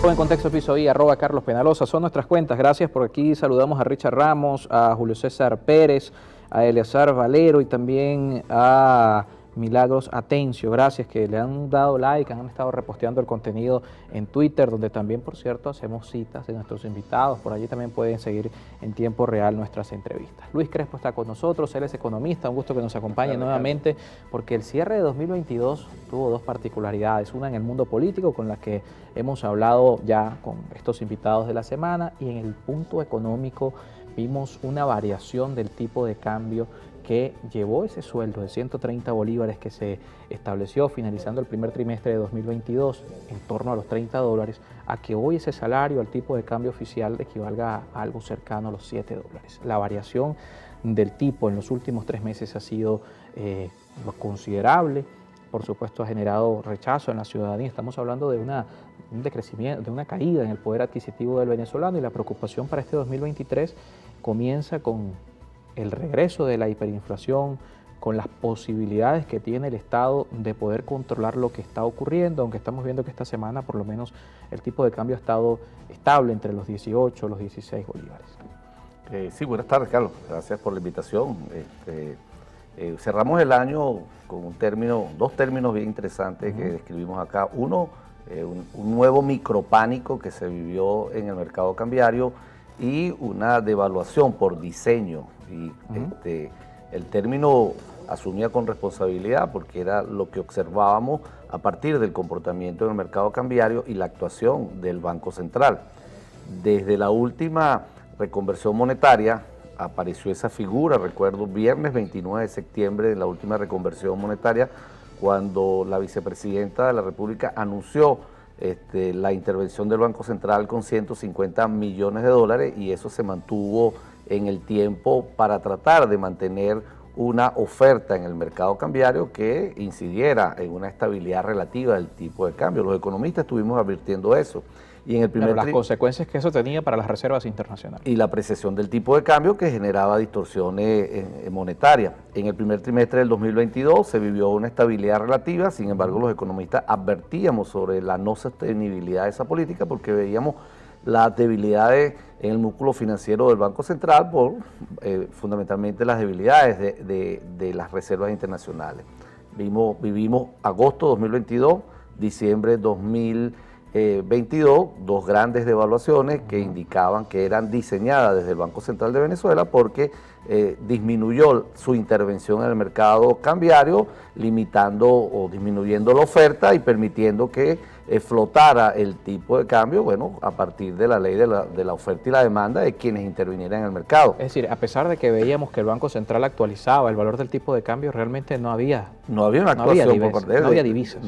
En Contexto Piso I, @CarlosPenalosa, son nuestras cuentas. Gracias por aquí. Saludamos a Richard Ramos, a Julio César Pérez, a Eleazar Valero y también a Milagros Atencio. Gracias que le han dado like, han estado reposteando el contenido en Twitter, donde también, por cierto, hacemos citas de nuestros invitados. Por allí también pueden seguir en tiempo real nuestras entrevistas. Luis Crespo está con nosotros, él es economista, un gusto que nos acompañe nuevamente, porque el cierre de 2022 tuvo dos particularidades, una en el mundo político, con la que hemos hablado ya con estos invitados de la semana, y en el punto económico vimos una variación del tipo de cambio que llevó ese sueldo de 130 bolívares que se estableció finalizando el primer trimestre de 2022 en torno a los $30, a que hoy ese salario al tipo de cambio oficial equivalga a algo cercano a los $7. La variación del tipo en los últimos 3 meses ha sido considerable. Por supuesto, ha generado rechazo en la ciudadanía. Estamos hablando de un decrecimiento, de una caída en el poder adquisitivo del venezolano, y la preocupación para este 2023 comienza con el regreso de la hiperinflación, con las posibilidades que tiene el Estado de poder controlar lo que está ocurriendo, aunque estamos viendo que esta semana por lo menos el tipo de cambio ha estado estable entre los 18 y los 16 bolívares. Sí, buenas tardes, Carlos. Gracias por la invitación. Cerramos el año con dos términos bien interesantes que describimos acá. Uno, un nuevo micropánico que se vivió en el mercado cambiario y una devaluación por diseño. Y el término asumía con responsabilidad porque era lo que observábamos a partir del comportamiento en el mercado cambiario y la actuación del Banco Central. Desde la última reconversión monetaria apareció esa figura, recuerdo, viernes 29 de septiembre de la última reconversión monetaria, cuando la vicepresidenta de la República anunció la intervención del Banco Central con 150 millones de dólares, y eso se mantuvo en el tiempo para tratar de mantener una oferta en el mercado cambiario que incidiera en una estabilidad relativa del tipo de cambio. Los economistas estuvimos advirtiendo eso. Y en el primer las consecuencias que eso tenía para las reservas internacionales. Y la apreciación del tipo de cambio que generaba distorsiones monetarias. En el primer trimestre del 2022 se vivió una estabilidad relativa, sin embargo los economistas advertíamos sobre la no sostenibilidad de esa política porque veíamos las debilidades en el músculo financiero del Banco Central por fundamentalmente las debilidades de las reservas internacionales. Vivimos agosto 2022, diciembre 2022, dos grandes devaluaciones que indicaban que eran diseñadas desde el Banco Central de Venezuela porque disminuyó su intervención en el mercado cambiario, limitando o disminuyendo la oferta y permitiendo que flotara el tipo de cambio, bueno, a partir de la ley de la oferta y la demanda de quienes intervinieran en el mercado. Es decir, a pesar de que veíamos que el Banco Central actualizaba el valor del tipo de cambio, realmente no había una actuación por parte de él. No había divisas.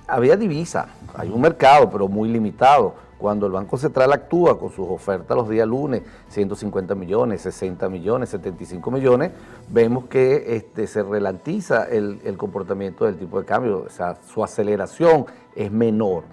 Había divisa, hay un mercado, pero muy limitado. Cuando el Banco Central actúa con sus ofertas los días lunes, 150 millones, 60 millones, 75 millones, vemos que se ralentiza el comportamiento del tipo de cambio, o sea, su aceleración es menor.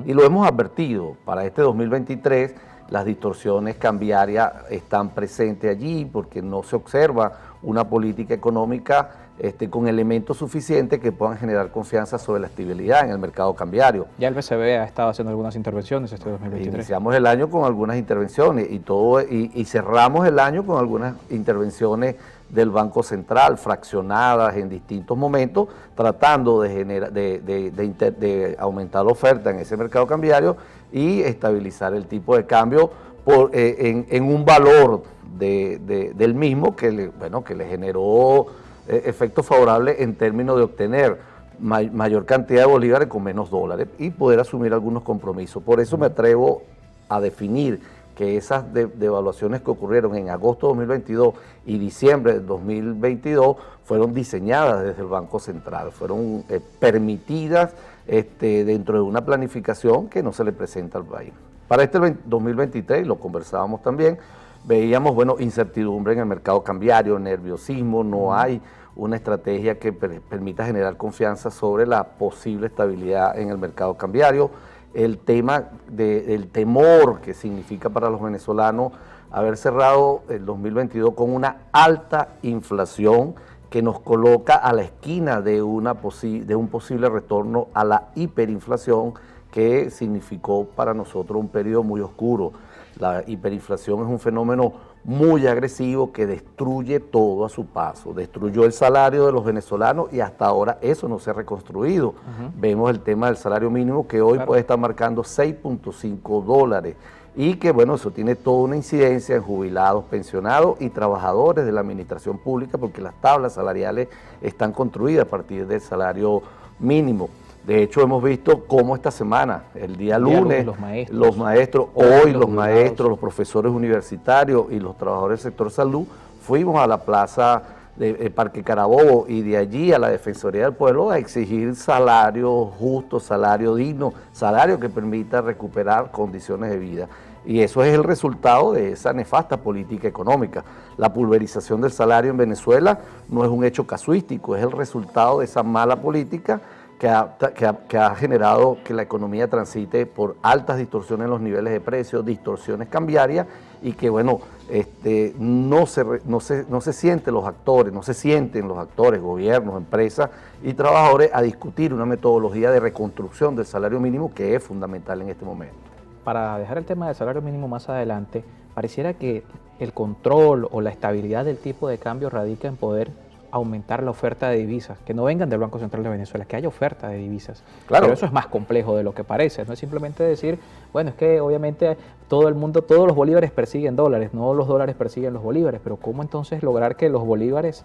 Y lo hemos advertido, para este 2023 las distorsiones cambiarias están presentes allí porque no se observa una política económica con elementos suficientes que puedan generar confianza sobre la estabilidad en el mercado cambiario. Ya el BCB ha estado haciendo algunas intervenciones este 2023. Iniciamos el año con algunas intervenciones y cerramos el año con algunas intervenciones del Banco Central, fraccionadas en distintos momentos, tratando de aumentar la oferta en ese mercado cambiario y estabilizar el tipo de cambio en un valor del mismo que le generó efectos favorables en términos de obtener mayor cantidad de bolívares con menos dólares y poder asumir algunos compromisos. Por eso me atrevo a definir que esas devaluaciones que ocurrieron en agosto de 2022 y diciembre de 2022 fueron diseñadas desde el Banco Central, fueron permitidas dentro de una planificación que no se le presenta al país. Para este 2023, lo conversábamos también, veíamos, incertidumbre en el mercado cambiario, nerviosismo, no hay una estrategia que permita generar confianza sobre la posible estabilidad en el mercado cambiario. El tema del temor que significa para los venezolanos haber cerrado el 2022 con una alta inflación que nos coloca a la esquina de un posible retorno a la hiperinflación que significó para nosotros un periodo muy oscuro. La hiperinflación es un fenómeno muy agresivo que destruye todo a su paso. Destruyó el salario de los venezolanos y hasta ahora eso no se ha reconstruido. Vemos el tema del salario mínimo que hoy puede estar marcando $6.5 y que bueno, eso tiene toda una incidencia en jubilados, pensionados y trabajadores de la administración pública porque las tablas salariales están construidas a partir del salario mínimo. De hecho, hemos visto cómo esta semana, el día lunes, los maestros, hoy los maestros, los profesores universitarios y los trabajadores del sector salud, fuimos a la plaza de Parque Carabobo y de allí a la Defensoría del Pueblo a exigir salario justo, salario digno, salario que permita recuperar condiciones de vida. Y eso es el resultado de esa nefasta política económica. La pulverización del salario en Venezuela no es un hecho casuístico, es el resultado de esa mala política que ha generado que la economía transite por altas distorsiones en los niveles de precios, distorsiones cambiarias y que bueno, no se sienten los actores, gobiernos, empresas y trabajadores a discutir una metodología de reconstrucción del salario mínimo que es fundamental en este momento. Para dejar el tema del salario mínimo más adelante, pareciera que el control o la estabilidad del tipo de cambio radica en poder aumentar la oferta de divisas, que no vengan del Banco Central de Venezuela, que haya oferta de divisas. Claro. Pero eso es más complejo de lo que parece, no es simplemente decir, bueno, es que obviamente todo el mundo, todos los bolívares persiguen dólares, no los dólares persiguen los bolívares, pero ¿cómo entonces lograr que los dólares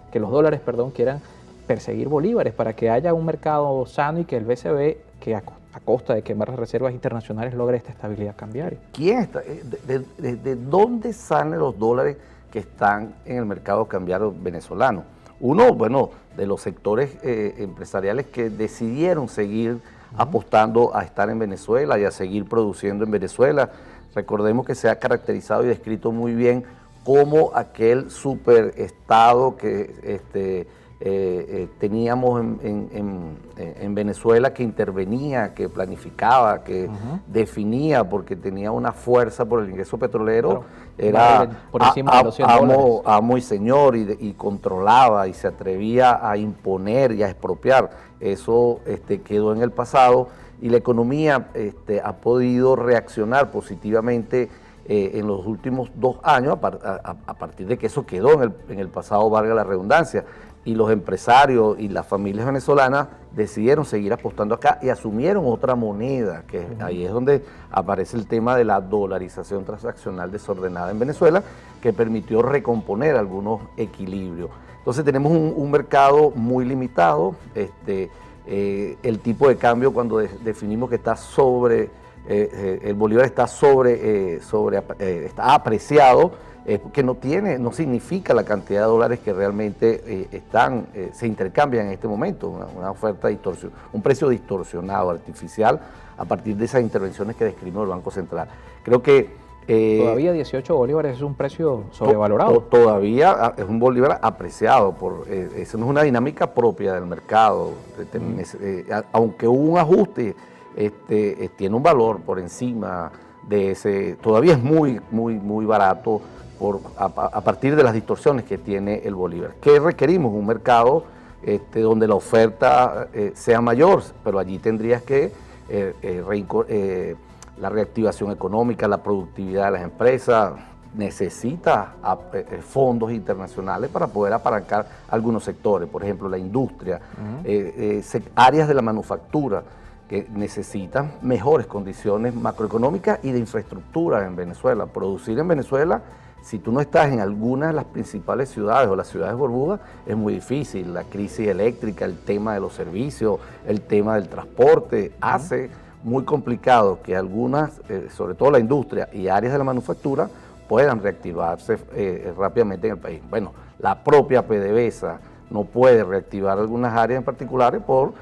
quieran perseguir bolívares para que haya un mercado sano y que el BCB, que a costa de quemar las reservas internacionales, logre esta estabilidad cambiaria? ¿Quién está? ¿De dónde salen los dólares que están en el mercado cambiario venezolano? Uno, bueno, de los sectores empresariales que decidieron seguir apostando a estar en Venezuela y a seguir produciendo en Venezuela. Recordemos que se ha caracterizado y descrito muy bien como aquel superestado que teníamos en Venezuela, que intervenía, que planificaba, que definía, porque tenía una fuerza por el ingreso petrolero, era por encima de los $100. Amo y señor, y controlaba y se atrevía a imponer y a expropiar. Eso quedó en el pasado y la economía ha podido reaccionar positivamente en los últimos 2 años a partir de que eso quedó en el pasado, valga la redundancia. Y los empresarios y las familias venezolanas decidieron seguir apostando acá y asumieron otra moneda, que ahí es donde aparece el tema de la dolarización transaccional desordenada en Venezuela, que permitió recomponer algunos equilibrios. Entonces tenemos un mercado muy limitado, el tipo de cambio cuando definimos que está el bolívar está está apreciado, que no significa la cantidad de dólares que realmente se intercambian en este momento, una oferta un precio distorsionado, artificial, a partir de esas intervenciones que describió el Banco Central. Creo que todavía 18 bolívares es un precio sobrevalorado. Todavía es un bolívar apreciado, eso no es una dinámica propia del mercado, aunque hubo un ajuste, tiene un valor por encima de ese, todavía es muy barato a partir de las distorsiones que tiene el bolívar. ¿Qué requerimos? Un mercado donde la oferta sea mayor, pero allí tendrías que la reactivación económica, la productividad de las empresas, necesita fondos internacionales para poder apalancar algunos sectores, por ejemplo la industria, áreas de la manufactura que necesitan mejores condiciones macroeconómicas y de infraestructura en Venezuela. Producir en Venezuela, si tú no estás en alguna de las principales ciudades o las ciudades burbujas, es muy difícil. La crisis eléctrica, el tema de los servicios, el tema del transporte, hace muy complicado que algunas, sobre todo la industria y áreas de la manufactura, puedan reactivarse rápidamente en el país. Bueno, la propia PDVSA no puede reactivar algunas áreas en particulares por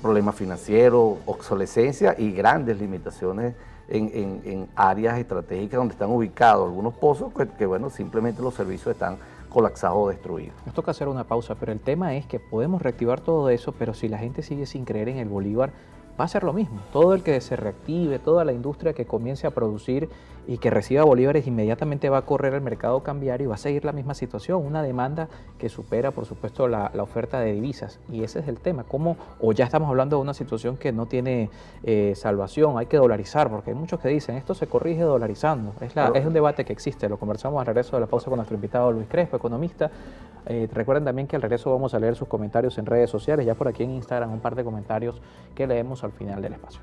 problemas financieros, obsolescencia y grandes limitaciones en áreas estratégicas donde están ubicados algunos pozos que bueno, simplemente los servicios están colapsados o destruidos. Nos toca hacer una pausa, pero el tema es que podemos reactivar todo eso, pero si la gente sigue sin creer en el bolívar, va a ser lo mismo. Todo el que se reactive, toda la industria que comience a producir y que reciba bolívares, inmediatamente va a correr al mercado cambiario y va a seguir la misma situación, una demanda que supera, por supuesto, la oferta de divisas. Y ese es el tema, o ya estamos hablando de una situación que no tiene salvación, hay que dolarizar, porque hay muchos que dicen, esto se corrige dolarizando. Es un debate que existe, lo conversamos al regreso de la pausa con nuestro invitado Luis Crespo, economista. Recuerden también que al regreso vamos a leer sus comentarios en redes sociales, ya por aquí en Instagram un par de comentarios que leemos al final del espacio.